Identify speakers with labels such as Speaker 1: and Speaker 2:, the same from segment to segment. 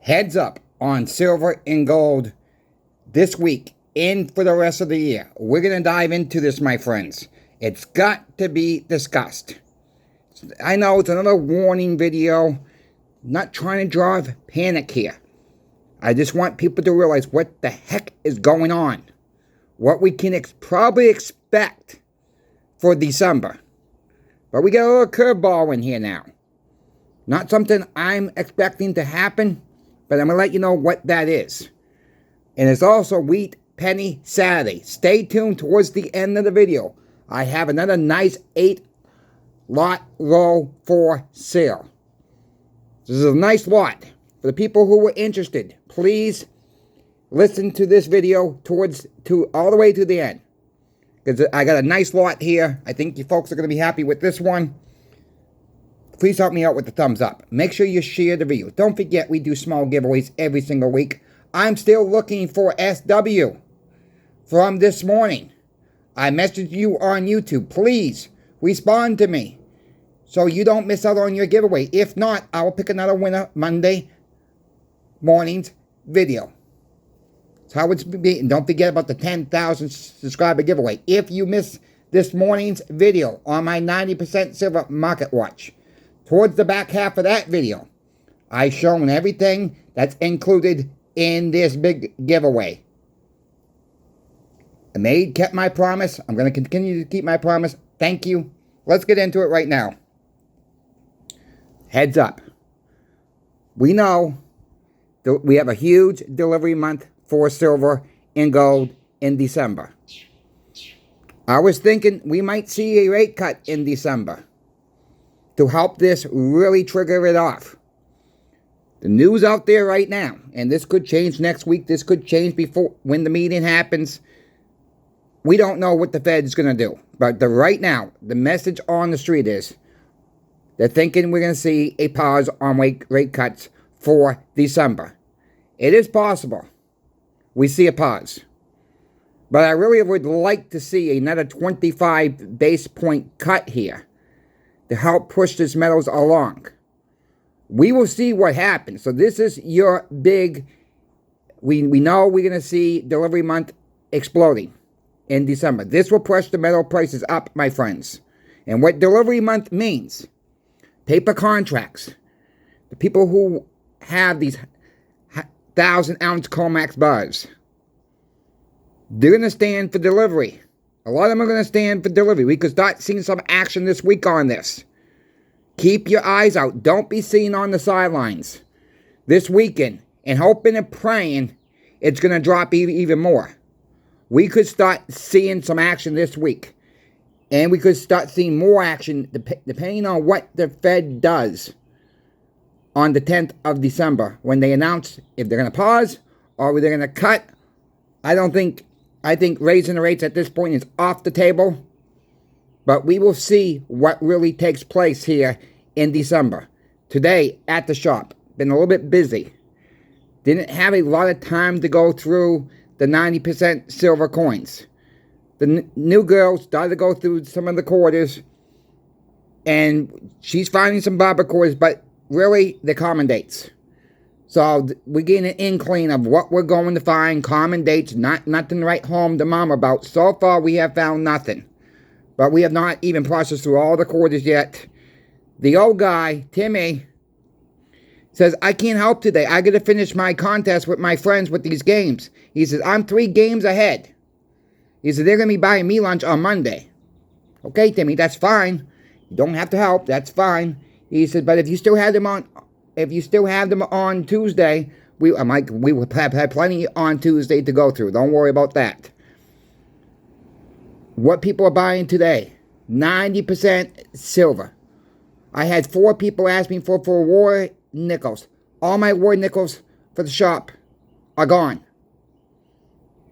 Speaker 1: Heads up on silver and gold this week and for the rest of the year. We're going to dive into this, my friends. It's got to be discussed. I know it's another warning video. Not trying to drive panic here. I just want people to realize what the heck is going on. What we can probably expect for December. But we got a little curveball in here now. Not something I'm expecting to happen, but I'm going to let you know what that is. And it's also Wheat Penny Saturday. Stay tuned towards the end of the video. I have another nice 8-lot roll for sale. This is a nice lot. For the people who were interested, please listen to this video all the way to the end. Because I got a nice lot here. I think you folks are going to be happy with this one. Please help me out with the thumbs up. Make sure you share the video. Don't forget we do small giveaways every single week. I'm still looking for SW from this morning. I messaged you on YouTube. Please respond to me so you don't miss out on your giveaway. If not, I will pick another winner Monday morning's video. That's how it's been. And don't forget about the 10,000 subscriber giveaway. If you miss this morning's video on my 90% silver market watch, towards the back half of that video, I've shown everything that's included in this big giveaway. I kept my promise. I'm going to continue to keep my promise. Thank you. Let's get into it right now. Heads up. We know that we have a huge delivery month for silver and gold in December. I was thinking we might see a rate cut in December to help this really trigger it off. The news out there right now, and this could change next week, this could change before when the meeting happens. We don't know what the Fed's going to do. But right now, the message on the street is they're thinking we're going to see a pause on rate cuts for December. It is possible we see a pause. But I really would like to see another 25 base point cut here to help push this metals along. We will see what happens. So this is your big, we know we're going to see delivery month exploding in December. This will push the metal prices up, my friends. And what delivery month means, paper contracts, the people who have these 1,000-ounce Comax bars, they're going to stand for delivery. A lot of them are going to stand for delivery. We could start seeing some action this week on this. Keep your eyes out. Don't be seen on the sidelines this weekend and hoping and praying it's going to drop even more. We could start seeing some action this week. And we could start seeing more action depending on what the Fed does on the 10th of December when they announce if they're going to pause or they're going to cut. I think raising the rates at this point is off the table. But we will see what really takes place here in December. Today at the shop, been a little bit busy. Didn't have a lot of time to go through the 90% silver coins. The new girl started to go through some of the quarters. And she's finding some barber quarters, but really they're common dates. So we're getting an inkling of what we're going to find. Common dates, nothing to write home to mom about. So far we have found nothing. But we have not even processed through all the quarters yet. The old guy, Timmy, says, I can't help today. I got to finish my contest with my friends with these games. He says, I'm 3 games ahead. He said, they're going to be buying me lunch on Monday. Okay, Timmy, that's fine. You don't have to help. That's fine. He said, but if you still have them on Tuesday, we will have plenty on Tuesday to go through. Don't worry about that. What people are buying today, 90% silver. I had 4 people ask me for war nickels. All my war nickels for the shop are gone.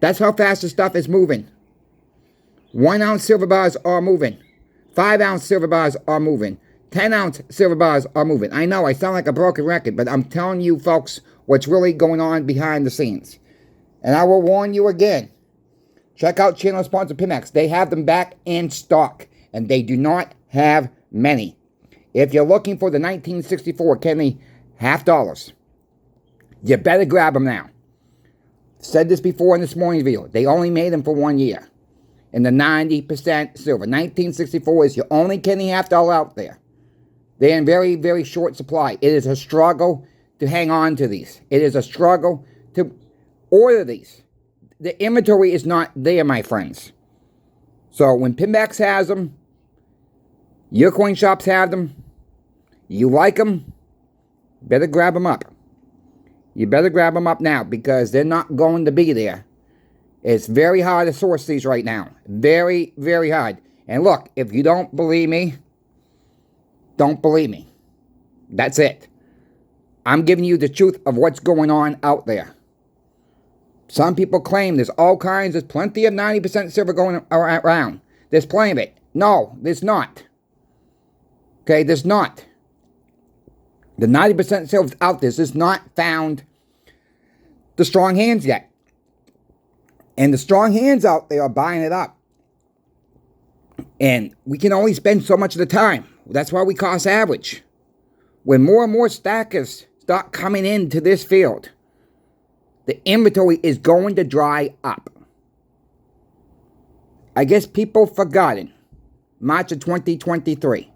Speaker 1: That's how fast the stuff is moving. 1-ounce silver bars are moving. 5-ounce silver bars are moving. 10-ounce silver bars are moving. I know I sound like a broken record, but I'm telling you folks what's really going on behind the scenes. And I will warn you again. Check out channel sponsor Pimex. They have them back in stock, and they do not have many. If you're looking for the 1964 Kenny $50, You better grab them now. Said this before in this morning's video. They only made them for 1 year. And the 90% silver. 1964 is your only kidney half dollar out there. They're in very, very short supply. It is a struggle to hang on to these. It is a struggle to order these. The inventory is not there, my friends. So when Pinbacks has them, your coin shops have them, you like them, better grab them up. You better grab them up now because they're not going to be there. It's very hard to source these right now. Very, very hard. And look, if you don't believe me, don't believe me. That's it. I'm giving you the truth of what's going on out there. Some people claim there's plenty of 90% silver going around. There's plenty of it. No, there's not. Okay, there's not. The 90% silver's out there. There's not found the strong hands yet. And the strong hands out there are buying it up. And we can only spend so much of the time. That's why we cost average. When more and more stackers start coming into this field, the inventory is going to dry up. I guess people forgotten March of 2023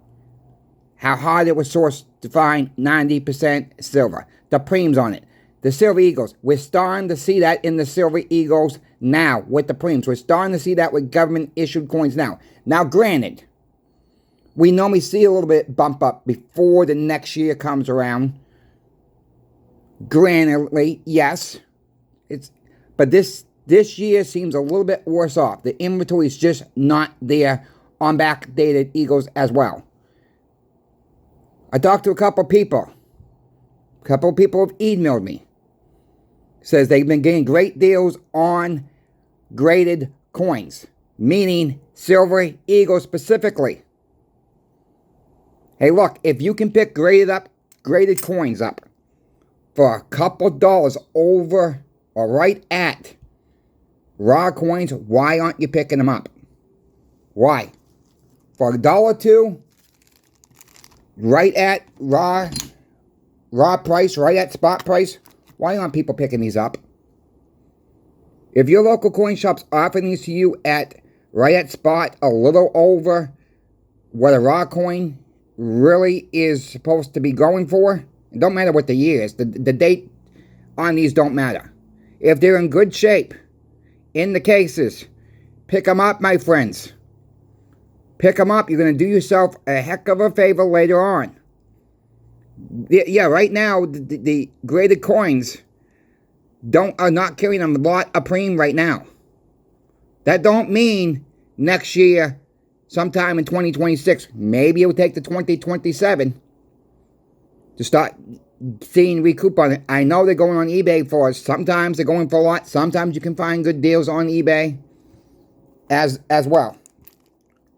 Speaker 1: how hard it was sourced to find 90% silver. The preems on it. The Silver Eagles. We're starting to see that in the Silver Eagles now with the preems. We're starting to see that with government issued coins now. Now granted, we normally see a little bit bump up before the next year comes around. Granted, yes. But this year seems a little bit worse off. The inventory is just not there on backdated Eagles as well. I talked to a couple people. A couple of people have emailed me. Says they've been getting great deals on graded coins. Meaning Silver Eagles specifically. Hey look, if you can pick graded coins up for a couple dollars over or right at raw coins, why aren't you picking them up? Why? For $1 or $2, right at raw price, right at spot price, why aren't people picking these up? If your local coin shop's offering these to you at right at spot, a little over what a raw coin really is supposed to be going for, it don't matter what the year is. The date on these don't matter. If they're in good shape, in the cases, pick them up, my friends. Pick them up. You're going to do yourself a heck of a favor later on. Yeah, right now, the graded coins are not carrying a lot of preem right now. That don't mean next year, sometime in 2026, maybe it will take to 2027 to start seeing recoup on it. I know they're going on eBay for us. Sometimes they're going for a lot. Sometimes you can find good deals on eBay as well.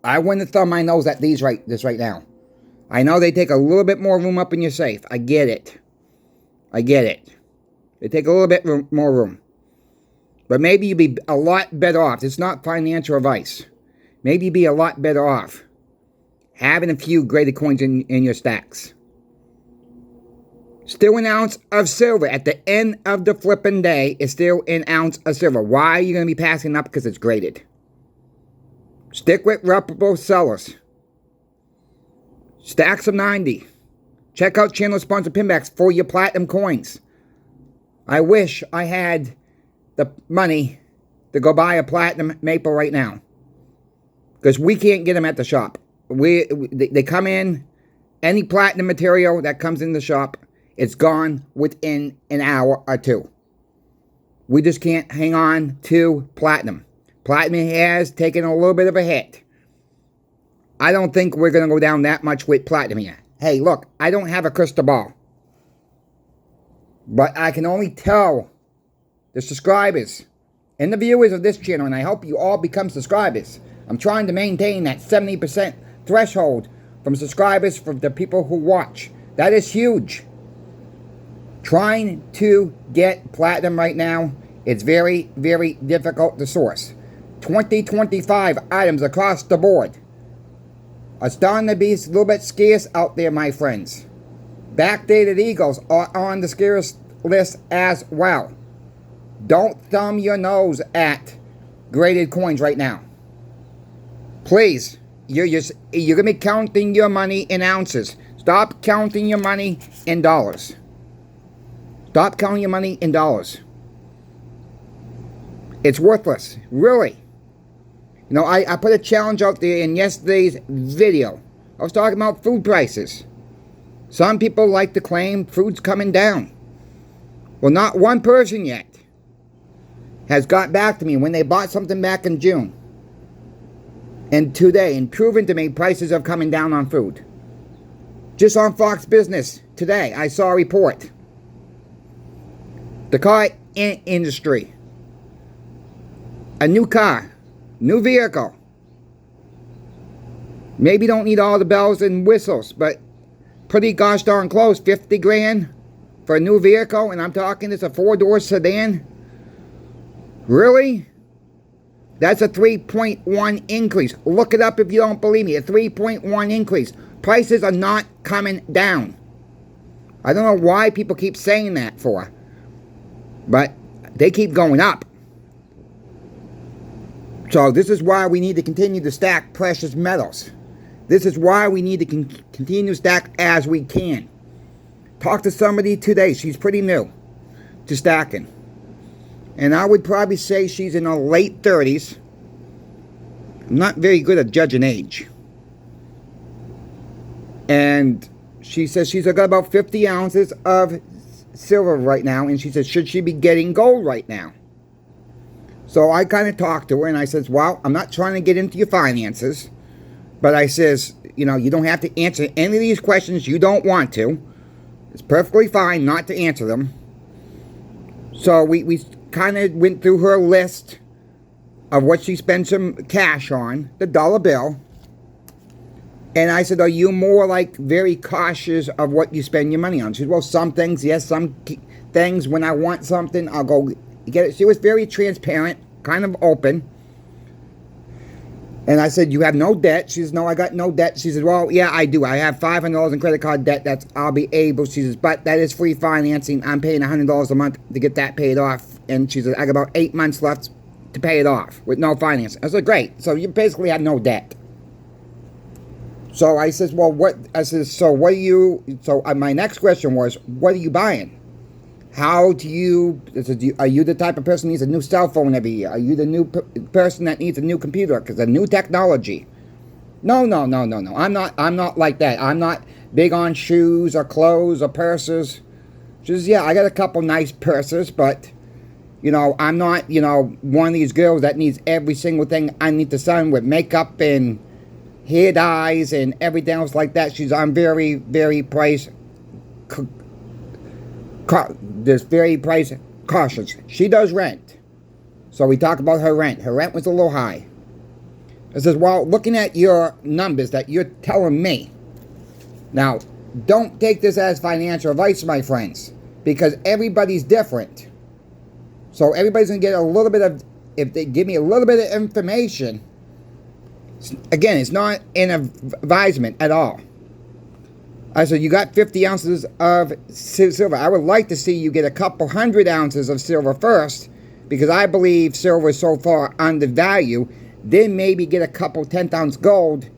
Speaker 1: I wouldn't thumb my nose at this right now. I know they take a little bit more room up in your safe. I get it. I get it. They take a little bit more room. But maybe you'd be a lot better off. It's not financial advice. Maybe you'd be a lot better off having a few graded coins in your stacks. Still an ounce of silver. At the end of the flipping day, it's still an ounce of silver. Why are you going to be passing up? Because it's graded. Stick with reputable sellers. Stacks of 90. Check out channel sponsor Pinbacks for your platinum coins. I wish I had the money to go buy a platinum maple right now. Because we can't get them at the shop. They come in, any platinum material that comes in the shop, it's gone within an hour or two. We just can't hang on to platinum. Platinum has taken a little bit of a hit. I don't think we're going to go down that much with platinum here. Hey, look, I don't have a crystal ball. But I can only tell the subscribers and the viewers of this channel, and I hope you all become subscribers. I'm trying to maintain that 70% threshold from subscribers for the people who watch. That is huge. Trying to get platinum right now, it's very, very difficult to source. 2025 items across the board are starting to be a little bit scarce out there, my friends. Backdated Eagles are on the scarce list as well. Don't thumb your nose at graded coins right now. Please, you're going to be counting your money in ounces. Stop counting your money in dollars. Stop counting your money in dollars. It's worthless, really. You know, I put a challenge out there in yesterday's video. I was talking about food prices. Some people like to claim food's coming down. Well, not one person yet has got back to me when they bought something back in June and today and proven to me prices are coming down on food. Just on Fox Business today, I saw a report. The car industry. A new car. New vehicle. Maybe don't need all the bells and whistles, but pretty gosh darn close. 50 grand for a new vehicle, and I'm talking it's a 4-door sedan. Really? That's a 3.1 increase. Look it up if you don't believe me. A 3.1 increase. Prices are not coming down. I don't know why people keep saying that for, but they keep going up. So this is why we need to continue to stack precious metals. This is why we need to continue to stack as we can. Talk to somebody today. She's pretty new to stacking. And I would probably say she's in her late 30s. I'm not very good at judging age. And she says she's got about 50 ounces of silver right now. And she says, should she be getting gold right now? So I kind of talked to her and I says, well, I'm not trying to get into your finances. But I says, you know, you don't have to answer any of these questions you don't want to. It's perfectly fine not to answer them. So we kind of went through her list of what she spends some cash on, the dollar bill. And I said, are you more like very cautious of what you spend your money on? She said, well, some things, yes, some things when I want something, I'll go get it. She was very transparent, kind of open. And I said, you have no debt? She says, no, I got no debt. She says, well, yeah, I do. I have $500 in credit card debt. I'll be able. She says, but that is free financing. I'm paying $100 a month to get that paid off. And she says, I got about 8 months left to pay it off with no financing. I said, great. So you basically have no debt. So I says, well, what? I says, so what are you? So my next question was, what are you buying? How do you, are you the type of person who needs a new cell phone every year? Are you the new person that needs a new computer because of new technology? No. I'm not like that. I'm not big on shoes or clothes or purses. She says, yeah, I got a couple nice purses, but, you know, I'm not, you know, one of these girls that needs every single thing I need to sign with makeup and hair dyes and everything else like that. I'm very, very price cautious. She does rent. So we talk about her rent. Her rent was a little high. I says, well, looking at your numbers that you're telling me. Now, don't take this as financial advice, my friends, because everybody's different. So everybody's going to get a little bit of, if they give me a little bit of information, again, it's not an advisement at all. I said, you got 50 ounces of silver. I would like to see you get a couple 100 ounces of silver first, because I believe silver is so far undervalued. Then maybe get a couple 10th ounce gold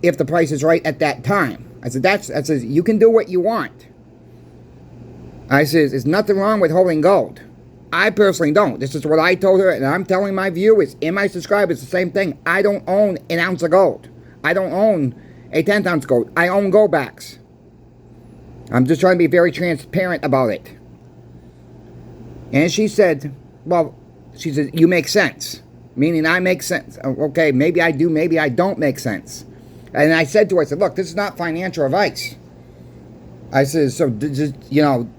Speaker 1: if the price is right at that time. I said, you can do what you want. I said, there's nothing wrong with holding gold. I personally don't. This is what I told her, and I'm telling my viewers and my subscribers the same thing. I don't own an ounce of gold. I don't own a 10th ounce gold. I own gold backs. I'm just trying to be very transparent about it. And she said, well, she said, you make sense. Meaning I make sense. Okay, maybe I do, maybe I don't make sense. And I said to her, I said, look, this is not financial advice. I said, so, you know,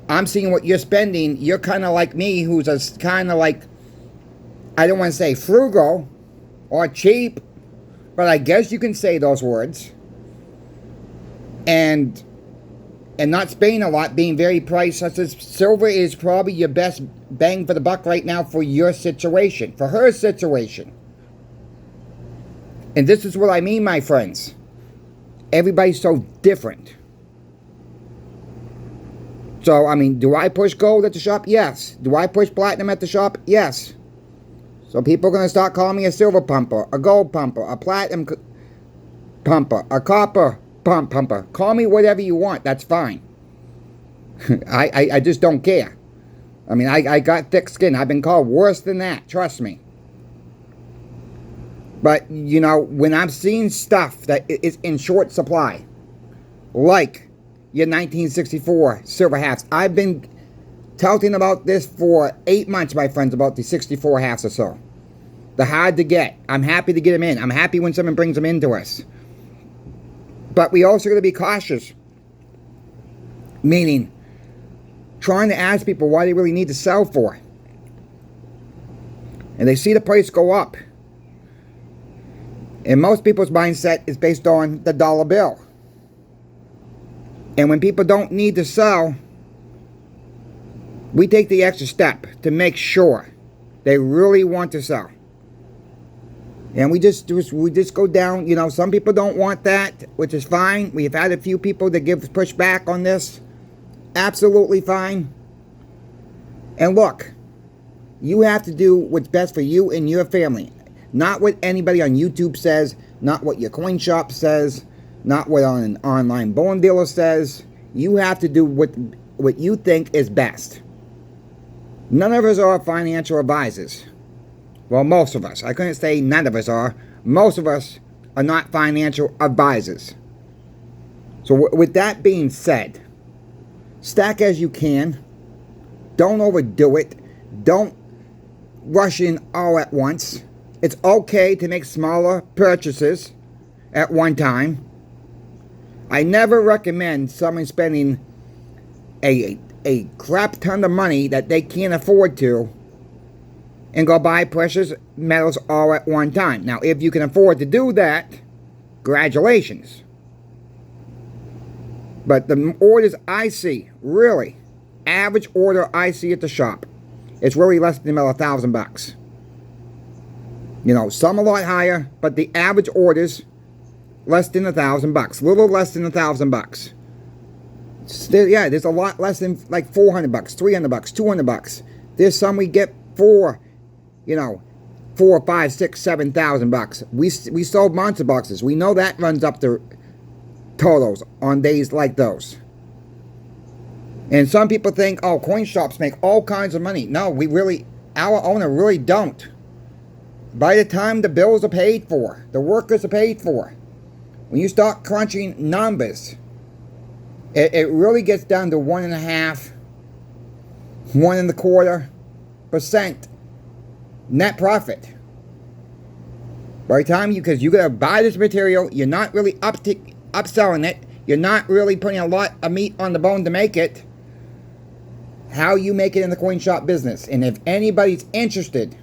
Speaker 1: I'm seeing what you're spending. You're kind of like me, who's a kind of like, I don't want to say frugal or cheap, but I guess you can say those words. And not spending a lot, being very priced. I says, silver is probably your best bang for the buck right now for your situation, for her situation. And this is what I mean, my friends. Everybody's so different. So, I mean, do I push gold at the shop? Yes. Do I push platinum at the shop? Yes. So people are going to start calling me a silver pumper, a gold pumper, a platinum pumper, a copper pumper. Call me whatever you want. That's fine. I just don't care. I mean, I got thick skin. I've been called worse than that. Trust me. But, you know, when I'm seeing stuff that is in short supply, like your 1964 silver halves, I've been touting about this for 8 months, my friends, about the 64 halves or so. They're hard to get. I'm happy to get them in. I'm happy when someone brings them into us. But we also got to be cautious. Meaning, trying to ask people why they really need to sell for. And they see the price go up. And most people's mindset is based on the dollar bill. And when people don't need to sell, we take the extra step to make sure they really want to sell. And we just go down. You know, some people don't want that, which is fine. We've had a few people that give pushback on this. Absolutely fine. And look, you have to do what's best for you and your family. Not what anybody on YouTube says, not what your coin shop says, not what an online bullion dealer says. You have to do what you think is best. None of us are financial advisors. Well, most of us. I couldn't say none of us are. Most of us are not financial advisors. So with that being said, stack as you can. Don't overdo it. Don't rush in all at once. It's okay to make smaller purchases at one time. I never recommend someone spending a crap ton of money that they can't afford to and go buy precious metals all at one time. Now, if you can afford to do that, congratulations. But the orders I see, really, average order I see at the shop, it's really less than about $1,000. You know, some a lot higher, but the average orders less than $1,000, little less than $1,000. Yeah, there's a lot less than like $400, $300, $200. There's some we get for, you know, $4,000, $5,000, $6,000, $7,000. We sold monster boxes. We know that runs up to totals on days like those. And some people think, oh, coin shops make all kinds of money. No, our owner really don't. By the time the bills are paid for, the workers are paid for, when you start crunching numbers, it really gets down to 1.5%, 1.25% net profit. By the time because you gotta buy this material, you're not really upselling it, you're not really putting a lot of meat on the bone to make it. How you make it in the coin shop business. And if anybody's interested,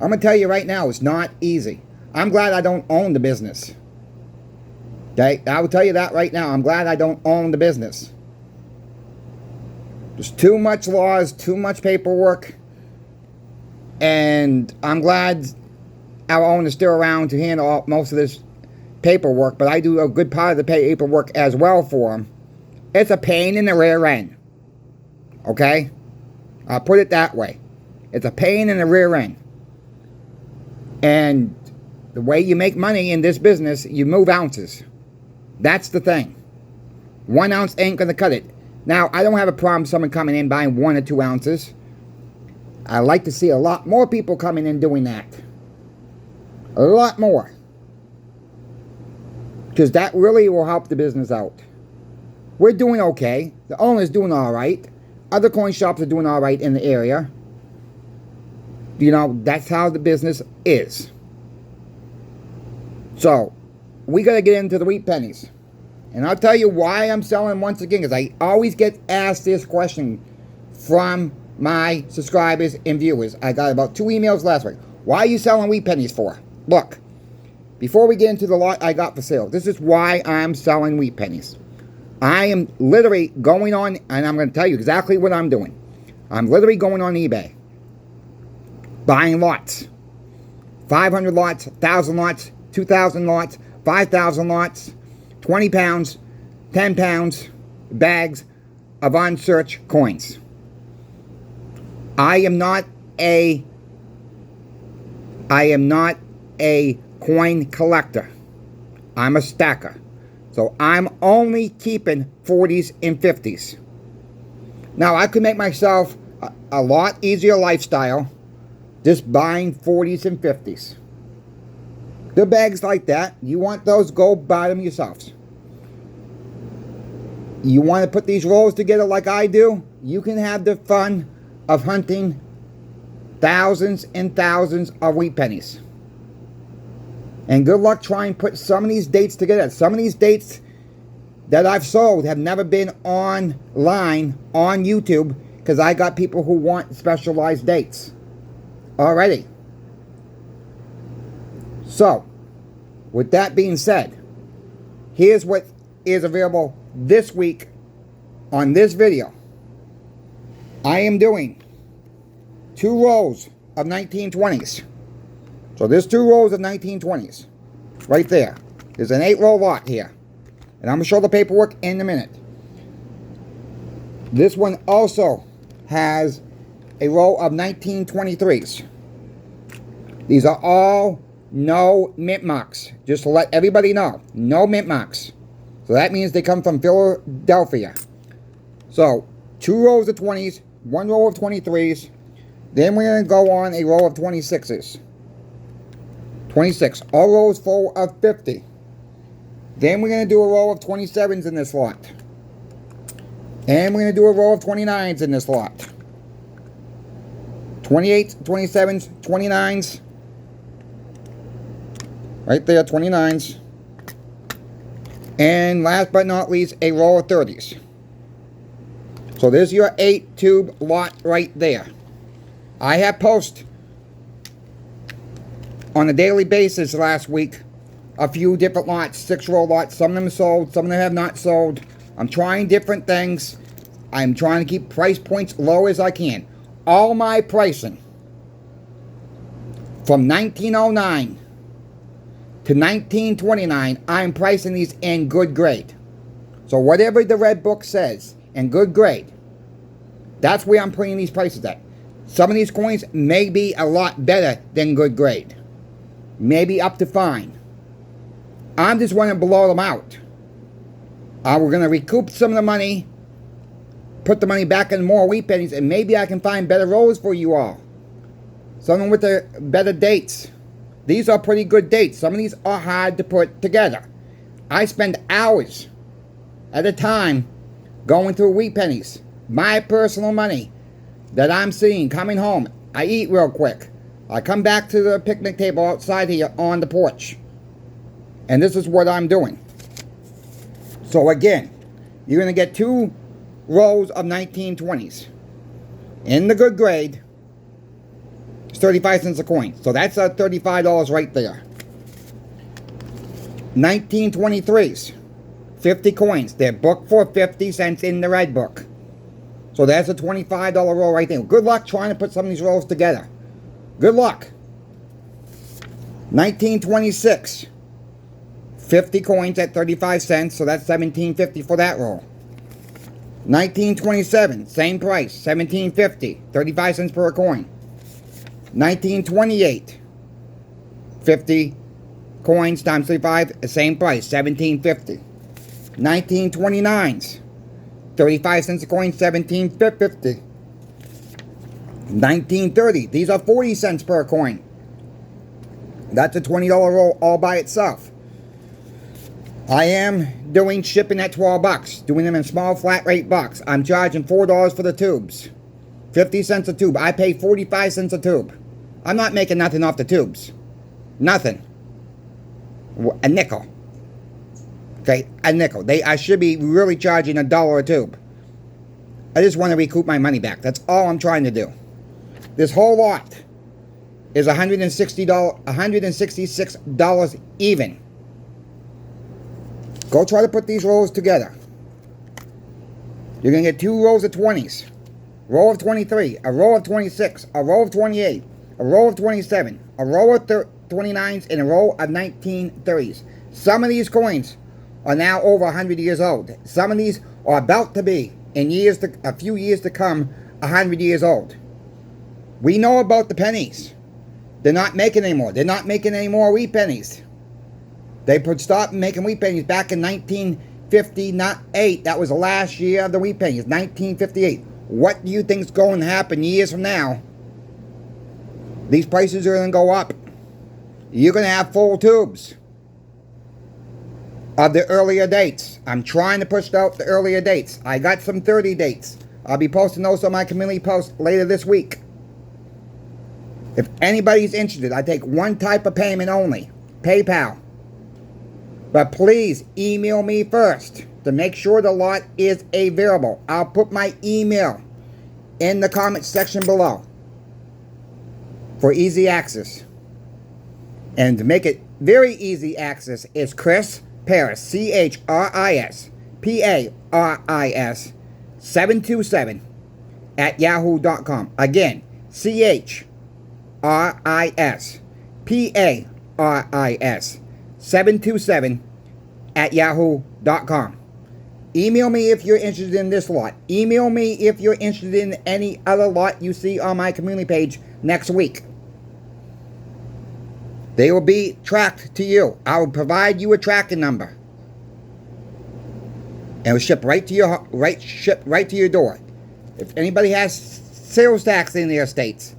Speaker 1: I'm going to tell you right now, it's not easy. I'm glad I don't own the business. Okay? I will tell you that right now. I'm glad I don't own the business. There's too much laws, too much paperwork. And I'm glad our owner's still around to handle most of this paperwork. But I do a good part of the paperwork as well for him. It's a pain in the rear end. Okay? I'll put it that way. It's a pain in the rear end. And the way you make money in this business, you move ounces. That's the thing. 1 ounce ain't going to cut it. Now, I don't have a problem with someone coming in buying 1 or 2 ounces. I like to see a lot more people coming in doing that. A lot more. Because that really will help the business out. We're doing okay. The owner's doing all right. Other coin shops are doing all right in the area. You know, that's how the business is. So, we got to get into the wheat pennies. And I'll tell you why I'm selling once again. Because I always get asked this question from my subscribers and viewers. I got about 2 emails last week. Why are you selling wheat pennies for? Look, before we get into the lot I got for sale, this is why I'm selling wheat pennies. I am literally going on, and I'm going to tell you exactly what I'm doing. I'm literally going on eBay. Buying lots. 500 lots, 1,000 lots, 2,000 lots, 5,000 lots, 20 pounds, 10 pounds, bags, of unsearched coins. I am not a coin collector. I'm a stacker. So I'm only keeping 40s and 50s. Now, I could make myself a lot easier lifestyle just buying 40s and 50s. The bags like that, you want those, go buy them yourselves. You want to put these rolls together like I do, you can have the fun of hunting thousands and thousands of wheat pennies. And good luck trying to put some of these dates together. Some of these dates that I've sold have never been online on YouTube because I got people who want specialized dates already. So, with that being said, here's what is available this week on this video. I am doing 2 rolls of 1920s. So there's 2 rolls of 1920s right there. There's an 8-roll lot here. And I'm going to show the paperwork in a minute. This one also has a row of 1923s. These are all no mint marks. Just to let everybody know. No mint marks. So that means they come from Philadelphia. So 2 rows of 20s. 1 row of 23s. Then we're going to go on a row of 26s. 26. All rows full of 50. Then we're going to do a row of 27s in this lot. And we're going to do a row of 29s in this lot. 28s, 27s, 29s. Right there, 29s. And last but not least, a row of 30s. So there's your 8-tube lot right there. I have posted on a daily basis last week a few different lots, 6-row lots. Some of them sold, some of them have not sold. I'm trying different things. I'm trying to keep price points low as I can. All my pricing from 1909 to 1929, I'm pricing these in good grade. So whatever the red book says in good grade, that's where I'm putting these prices at. Some of these coins may be a lot better than good grade. Maybe up to fine. I'm just wanting to blow them out. We're going to recoup some of the money, put the money back in more wheat pennies, and maybe I can find better rolls for you all. Some with the better dates. These are pretty good dates. Some of these are hard to put together. I spend hours at a time going through wheat pennies. My personal money that I'm seeing coming home. I eat real quick. I come back to the picnic table outside here on the porch. And this is what I'm doing. So again, you're going to get 2 rows of 1920s. In the good grade, it's 35 cents a coin. So that's $35 right there. 1923s, 50 coins. They're booked for 50 cents in the red book. So that's a $25 roll right there. Good luck trying to put some of these rolls together. Good luck. 1926. 50 coins at 35 cents, so that's $17.50 for that roll. 1927, same price, $17.50, 35 cents per coin. 1928, 50 coins times 35, same price, $17.50. 1929s, 35 cents a coin, $17.50. 1930, these are 40 cents per coin. That's a $20 roll all by itself. I am doing shipping at $12, doing them in small flat rate box. I'm charging $4 for the tubes. 50 cents a tube. I pay 45 cents a tube. I'm not making nothing off the tubes. Nothing. A nickel. Okay, a nickel. I should be really charging $1 a tube. I just want to recoup my money back. That's all I'm trying to do. This whole lot is $166 even. Go try to put these rolls together. You're going to get 2 rows of 20s. A row of 23. A row of 26. A row of 28. A row of 27. A row of 29s. And a row of 1930s. Some of these coins are now over 100 years old. Some of these are about to be in a few years to come, 100 years old. We know about the pennies. They're not making anymore. They're not making any more wheat pennies. They stopped making wheat pennies back in 1958. That was the last year of the wheat pennies, 1958. What do you think is going to happen years from now? These prices are going to go up. You're going to have full tubes of the earlier dates. I'm trying to push out the earlier dates. I got some 30 dates. I'll be posting those on my community post later this week. If anybody's interested, I take one type of payment only, PayPal. But please email me first to make sure the lot is available. I'll put my email in the comment section below for easy access. And to make it very easy access is Chris Paris, CHRIS PARIS 727 at yahoo.com. Again, CHRIS PARIS 727 at yahoo.com. Email me if you're interested in this lot. Email me if you're interested in any other lot you see on my community page next week. They will be tracked to you. I will provide you a tracking number. And it will ship right to your door. If anybody has sales tax in their states,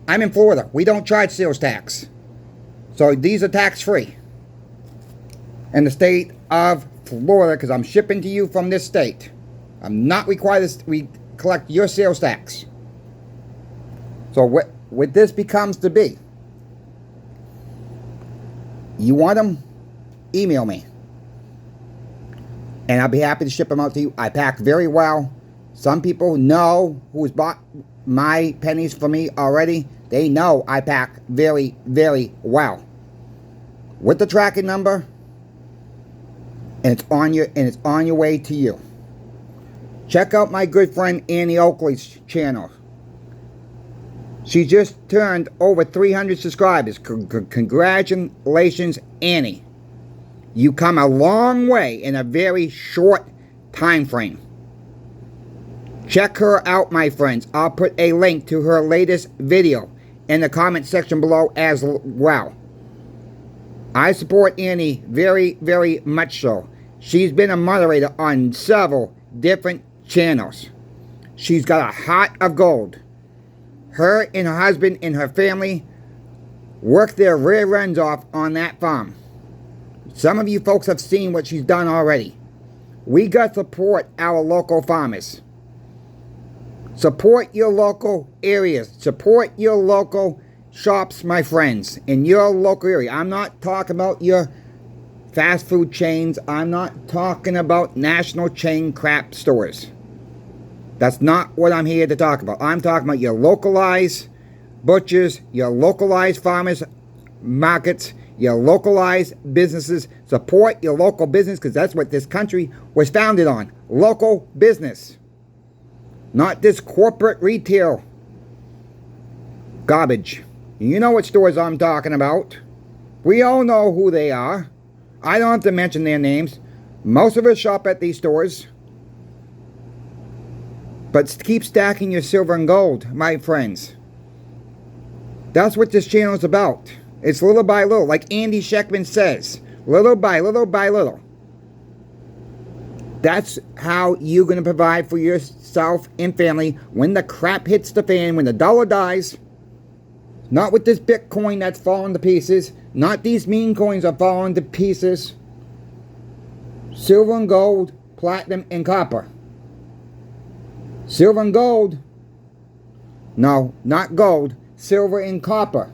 Speaker 1: I'm in Florida. We don't charge sales tax. So these are tax-free. In the state of Florida, because I'm shipping to you from this state, I'm not required to collect your sales tax. So what this becomes to be, you want them, email me. And I'll be happy to ship them out to you. I pack very well. Some people know who's bought my pennies for me already. They know I pack very, very well. With the tracking number, and it's on your way to you. Check out my good friend Annie Oakley's channel. She just turned over 300 subscribers. Congratulations, Annie. You come a long way in a very short time frame. Check her out, my friends. I'll put a link to her latest video in the comment section below as well. I support Annie very, very much so. She's been a moderator on several different channels. She's got a heart of gold. Her and her husband and her family work their rear ends off on that farm. Some of you folks have seen what she's done already. We got to support our local farmers. Support your local areas. Support your local shops, my friends, in your local area. I'm not talking about your fast food chains. I'm not talking about national chain crap stores. That's not what I'm here to talk about. I'm talking about your localized butchers, your localized farmers markets, your localized businesses. Support your local business, because that's what this country was founded on. Local business. Not this corporate retail garbage. You know what stores I'm talking about. We all know who they are. I don't have to mention their names. Most of us shop at these stores. But keep stacking your silver and gold, my friends. That's what this channel is about. It's little by little, like Andy Sheckman says. Little by little by little. That's how you're going to provide for yourself and family when the crap hits the fan, when the dollar dies. Not with this Bitcoin that's falling to pieces. Not these meme coins are falling to pieces. Silver and gold, platinum and copper. Silver and gold. No, not gold. Silver and copper.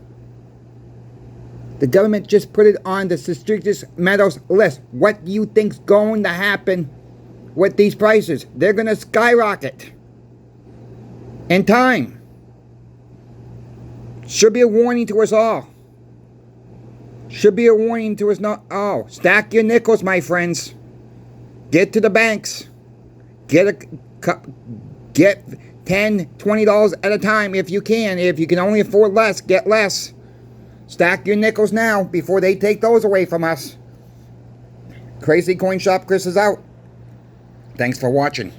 Speaker 1: The government just put it on the suspicious metals list. What do you think's going to happen with these prices? They're going to skyrocket in time. Should be a warning to us all. Should be a warning to us all. Stack your nickels, my friends. Get to the banks. Get $10, $20 at a time if you can. If you can only afford less, get less. Stack your nickels now before they take those away from us. Crazy Coin Shop Chris is out. Thanks for watching.